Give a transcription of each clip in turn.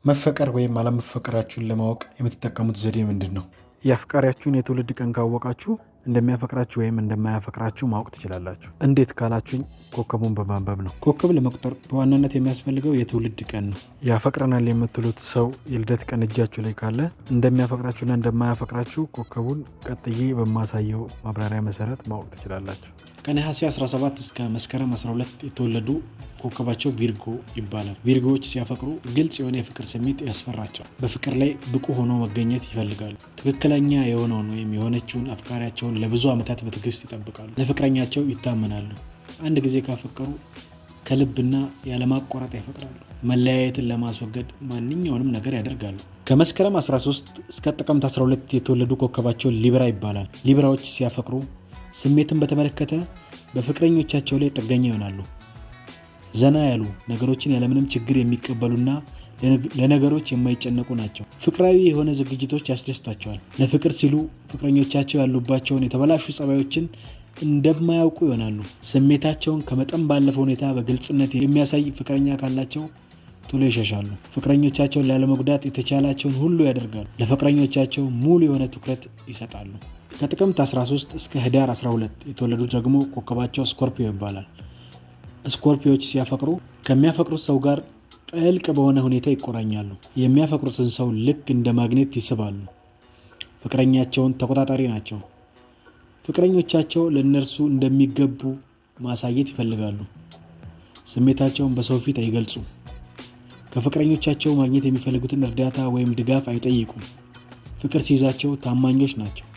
መፈቀር ወይም አለመፈቀራችሁን ለማወቅ የምትጠቀሙት ዘዴ ምንድነው? የአፍቃሪያችሁን የትውልድ ቀን ካወቃችሁ እንደሚያፈቅራችሁ ወይም እንደማያፈቅራችሁ ማወቅ ትችላላችሁ። እንዴት ካላችሁኝ ኮከቡን በማንበብ ነው። ኮከብ ለመቁጠር በዋናነት የሚያስፈልገው የትውልድ ቀን ነው። ያፈቅረናል የምትሉት ሰው የልደት ቀን እጃችሁ ላይ ካለ እንደሚያፈቅራችሁና እንደማያፈቅራችሁ ኮከቡን ቀጥዬ በማሳየው ማብራሪያ መሰረት ማወቅ ትችላላችሁ። ከነሐሴ 17 እስከ መስከረም 12 የተወለዱ ኮከባቸው ቪርጎ ይባላል። ቪርጎዎች ሲያፈቅሩ ግልጽ የሆነ የፍቅር ስሜት ያስፈራቸዋል። በፍቅር ላይ ብቁ ሆኖ መገኘት ይፈልጋሉ። ትክክለኛ የሆነውን ወይም የሆነችውን አፍቃሪያቸውን ለብዙ ዓመታት በትዕግስት ይጠብቃሉ። ለፍቅረኛቸው ይታመናሉ። አንድ ጊዜ ካፈቀሩ ከልብና ያለማቋረጥ ያፈቅራሉ። መለያየትን ለማስወገድ ማንኛውንም ነገር ያደርጋሉ። ከመስከረም 13 እስከ ጥቅምት 12 የተወለዱ ኮከባቸው ሊብራ ይባላል። ሊብራዎች ሲያፈቅሩ ስሜትን በተመለከተ በፍቅረኞቻቸው ላይ ጥገኛ ይሆናሉ። ዘና ያሉ ነገሮችን ያለምንም ችግር የሚቀበሉና ለነገሮች የማይጨነቁ ናቸው። ፍቅራዊ የሆነ ዝግጅቶች ያስደስታቸዋል። ለፍቅር ሲሉ ፍቅረኞቻቸው ያሉባቸውን የተበላሹ ጸባዮችን እንደማያውቁ ይሆናሉ። ስሜታቸውን ከመጠን ባለፈ ሁኔታ በግልጽነት የሚያሳይ ፍቅረኛ ካላቸው ቶሎ ይሸሻሉ። ፍቅረኞቻቸውን ላለመጉዳት የተቻላቸውን ሁሉ ያደርጋሉ። ለፍቅረኞቻቸው ሙሉ የሆነ ትኩረት ይሰጣሉ። ከጥቅምት 13 እስከ ህዳር 12 የተወለዱት ደግሞ ኮከባቸው ስኮርፒዮ ይባላል። ስኮርፒዮች ሲያፈቅሩ ከሚያፈቅሩት ሰው ጋር ጥልቅ በሆነ ሁኔታ ይቆራኛሉ። የሚያፈቅሩትን ሰው ልክ እንደ ማግኔት ይስባሉ። ፍቅረኛቸውን ተቆጣጣሪ ናቸው። ፍቅረኞቻቸው ለእነርሱ እንደሚገቡ ማሳየት ይፈልጋሉ። ስሜታቸውን በሰው ፊት አይገልጹም። ከፍቅረኞቻቸው ማግኘት የሚፈልጉትን እርዳታ ወይም ድጋፍ አይጠይቁም። ፍቅር ሲይዛቸው ታማኞች ናቸው።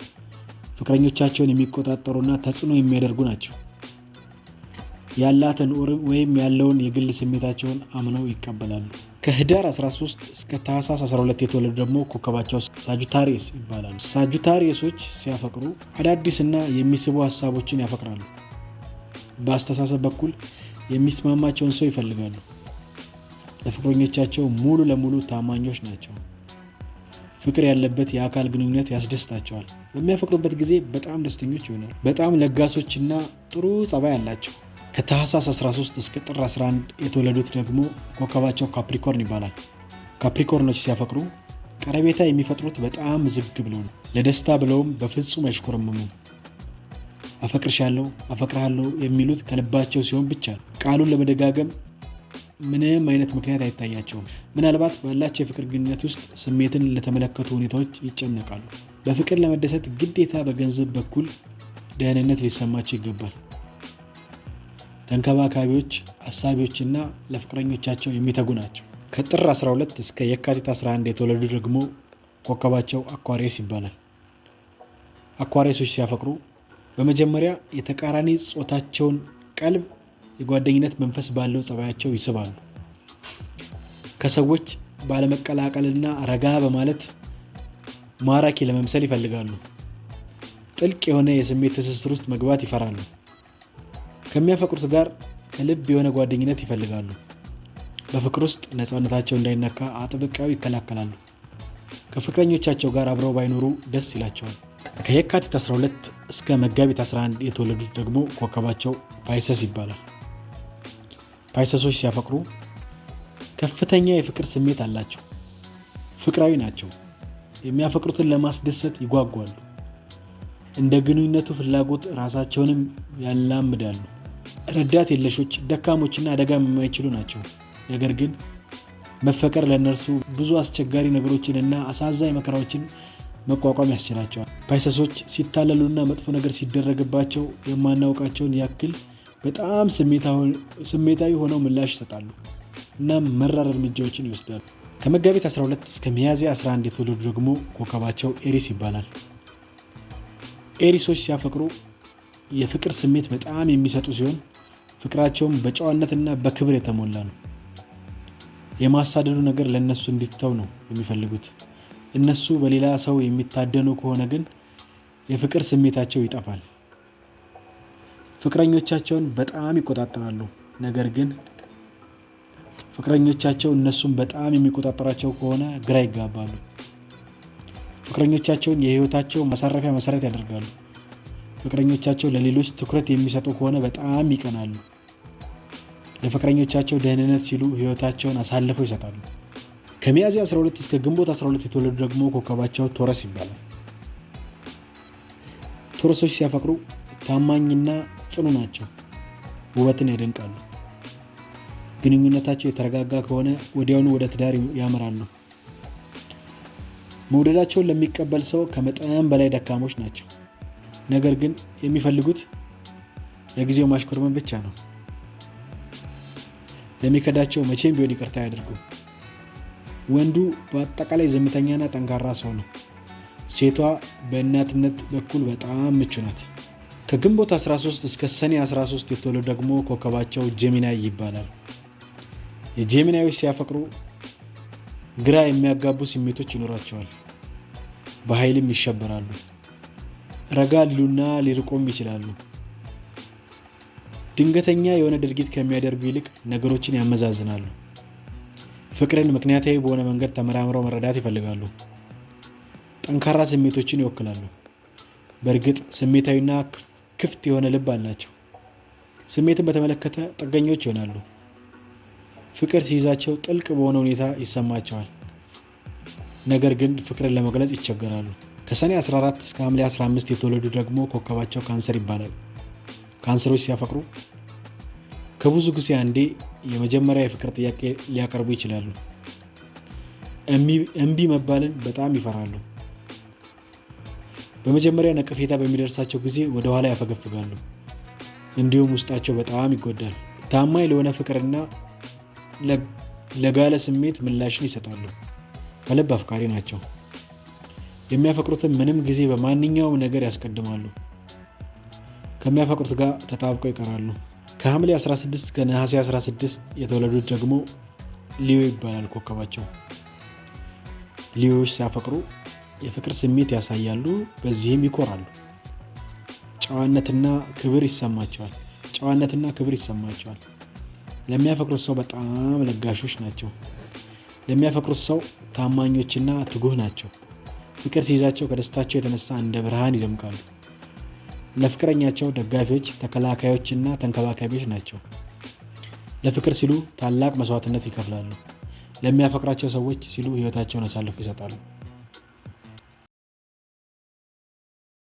ፍቅረኞቻቸውን የሚቆጣጠሩና ተጽዕኖ የሚያደርጉ ናቸው። ያላትን ወይም ያለውን የግል ስሜታቸውን አምነው ይቀበላሉ። ከህዳር 13 እስከ ታህሳስ 12 የተወለዱ ደግሞ ኮከባቸው ሳጁታሪየስ ይባላል። ሳጁታሪየሶች ሲያፈቅሩ አዳዲስና የሚስቡ ሀሳቦችን ያፈቅራሉ። በአስተሳሰብ በኩል የሚስማማቸውን ሰው ይፈልጋሉ። ለፍቅረኞቻቸው ሙሉ ለሙሉ ታማኞች ናቸው። ፍቅር ያለበት የአካል ግንኙነት ያስደስታቸዋል። በሚያፈቅሩበት ጊዜ በጣም ደስተኞች ይሆናሉ። በጣም ለጋሶችና ጥሩ ጸባይ አላቸው። ከታህሳስ 13 እስከ ጥር 11 የተወለዱት ደግሞ ኮከባቸው ካፕሪኮርን ይባላል። ካፕሪኮርኖች ሲያፈቅሩ ቀረቤታ የሚፈጥሩት በጣም ዝግ ብለው ነው። ለደስታ ብለውም በፍጹም አይሽኮረመሙም። አፈቅርሻለሁ፣ አፈቅርሃለሁ የሚሉት ከልባቸው ሲሆን ብቻ ቃሉን ለመደጋገም ምንም አይነት ምክንያት አይታያቸውም። ምናልባት ባላቸው የፍቅር ግንኙነት ውስጥ ስሜትን ለተመለከቱ ሁኔታዎች ይጨነቃሉ። በፍቅር ለመደሰት ግዴታ በገንዘብ በኩል ደህንነት ሊሰማቸው ይገባል። ተንከባካቢዎች፣ አሳቢዎችና ለፍቅረኞቻቸው የሚተጉ ናቸው። ከጥር 12 እስከ የካቲት 11 የተወለዱ ደግሞ ኮከባቸው አኳሪየስ ይባላል። አኳሪየሶች ሲያፈቅሩ በመጀመሪያ የተቃራኒ ጾታቸውን ቀልብ የጓደኝነት መንፈስ ባለው ጸባያቸው ይስባሉ። ከሰዎች ባለመቀላቀልና ረጋ በማለት ማራኪ ለመምሰል ይፈልጋሉ። ጥልቅ የሆነ የስሜት ትስስር ውስጥ መግባት ይፈራሉ። ከሚያፈቅሩት ጋር ከልብ የሆነ ጓደኝነት ይፈልጋሉ። በፍቅር ውስጥ ነፃነታቸው እንዳይነካ አጥብቀው ይከላከላሉ። ከፍቅረኞቻቸው ጋር አብረው ባይኖሩ ደስ ይላቸዋል። ከየካቲት 12 እስከ መጋቢት 11 የተወለዱት ደግሞ ኮከባቸው ፓይሰስ ይባላል። ፓይሰሶች ሲያፈቅሩ ከፍተኛ የፍቅር ስሜት አላቸው። ፍቅራዊ ናቸው። የሚያፈቅሩትን ለማስደሰት ይጓጓሉ። እንደ ግንኙነቱ ፍላጎት ራሳቸውንም ያላምዳሉ። ረዳት የለሾች፣ ደካሞችና አደጋ የማይችሉ ናቸው። ነገር ግን መፈቀር ለእነርሱ ብዙ አስቸጋሪ ነገሮችንና አሳዛኝ መከራዎችን መቋቋም ያስችላቸዋል። ፓይሰሶች ሲታለሉና መጥፎ ነገር ሲደረግባቸው የማናውቃቸውን ያክል በጣም ስሜታዊ ሆነው ምላሽ ይሰጣሉ እና መራር እርምጃዎችን ይወስዳሉ። ከመጋቢት 12 እስከ ሚያዝያ 11 የተወለዱ ደግሞ ኮከባቸው ኤሪስ ይባላል። ኤሪሶች ሲያፈቅሩ የፍቅር ስሜት በጣም የሚሰጡ ሲሆን ፍቅራቸውም በጨዋነትና በክብር የተሞላ ነው። የማሳደዱ ነገር ለእነሱ እንዲተው ነው የሚፈልጉት። እነሱ በሌላ ሰው የሚታደኑ ከሆነ ግን የፍቅር ስሜታቸው ይጠፋል። ፍቅረኞቻቸውን በጣም ይቆጣጠራሉ። ነገር ግን ፍቅረኞቻቸው እነሱን በጣም የሚቆጣጠራቸው ከሆነ ግራ ይጋባሉ። ፍቅረኞቻቸውን የህይወታቸው ማሳረፊያ መሰረት ያደርጋሉ። ፍቅረኞቻቸው ለሌሎች ትኩረት የሚሰጡ ከሆነ በጣም ይቀናሉ። ለፍቅረኞቻቸው ደህንነት ሲሉ ህይወታቸውን አሳልፈው ይሰጣሉ። ከሚያዝያ 12 እስከ ግንቦት 12 የተወለዱ ደግሞ ኮከባቸው ቶረስ ይባላል። ቶረሶች ሲያፈቅሩ ታማኝና ጽኑ ናቸው። ውበትን ያደንቃሉ። ግንኙነታቸው የተረጋጋ ከሆነ ወዲያውኑ ወደ ትዳር ያመራሉ። መውደዳቸውን ለሚቀበል ሰው ከመጠን በላይ ደካሞች ናቸው። ነገር ግን የሚፈልጉት ለጊዜው ማሽኮርመን ብቻ ነው። ለሚከዳቸው መቼም ቢሆን ይቅርታ አያደርጉም። ወንዱ በአጠቃላይ ዝምተኛና ጠንካራ ሰው ነው። ሴቷ በእናትነት በኩል በጣም ምቹ ናት። ከግንቦት 13 እስከ ሰኔ 13 የተወለዱ ደግሞ ኮከባቸው ጄሚናይ ይባላል። የጄሚናዮች ሲያፈቅሩ ግራ የሚያጋቡ ስሜቶች ይኖራቸዋል። በኃይልም ይሸበራሉ። ረጋ ሊሉና ሊርቆም ይችላሉ። ድንገተኛ የሆነ ድርጊት ከሚያደርጉ ይልቅ ነገሮችን ያመዛዝናሉ። ፍቅርን ምክንያታዊ በሆነ መንገድ ተመራምረው መረዳት ይፈልጋሉ። ጠንካራ ስሜቶችን ይወክላሉ። በእርግጥ ስሜታዊና ክፍት የሆነ ልብ አላቸው። ስሜትን በተመለከተ ጥገኞች ይሆናሉ። ፍቅር ሲይዛቸው ጥልቅ በሆነ ሁኔታ ይሰማቸዋል። ነገር ግን ፍቅርን ለመግለጽ ይቸገራሉ። ከሰኔ 14 እስከ ሐምሌ 15 የተወለዱ ደግሞ ኮከባቸው ካንሰር ይባላል። ካንሰሮች ሲያፈቅሩ ከብዙ ጊዜ አንዴ የመጀመሪያ የፍቅር ጥያቄ ሊያቀርቡ ይችላሉ። እምቢ መባልን በጣም ይፈራሉ። በመጀመሪያ ነቀፌታ በሚደርሳቸው ጊዜ ወደ ኋላ ያፈገፍጋሉ። እንዲሁም ውስጣቸው በጣም ይጎዳል። ታማኝ ለሆነ ፍቅርና ለጋለ ስሜት ምላሽን ይሰጣሉ። ከልብ አፍቃሪ ናቸው። የሚያፈቅሩትን ምንም ጊዜ በማንኛውም ነገር ያስቀድማሉ። ከሚያፈቅሩት ጋር ተጣብቀው ይቀራሉ። ከሐምሌ 16 እስከ ነሐሴ 16 የተወለዱት ደግሞ ሊዮ ይባላል ኮከባቸው። ሊዮዎች ሲያፈቅሩ የፍቅር ስሜት ያሳያሉ። በዚህም ይኮራሉ። ጨዋነትና ክብር ይሰማቸዋል። ለሚያፈቅሩት ሰው በጣም ለጋሾች ናቸው። ለሚያፈቅሩት ሰው ታማኞችና ትጉህ ናቸው። ፍቅር ሲይዛቸው ከደስታቸው የተነሳ እንደ ብርሃን ይደምቃሉ። ለፍቅረኛቸው ደጋፊዎች፣ ተከላካዮችና ተንከባካቢዎች ናቸው። ለፍቅር ሲሉ ታላቅ መስዋዕትነት ይከፍላሉ። ለሚያፈቅራቸው ሰዎች ሲሉ ሕይወታቸውን አሳልፈው ይሰጣሉ።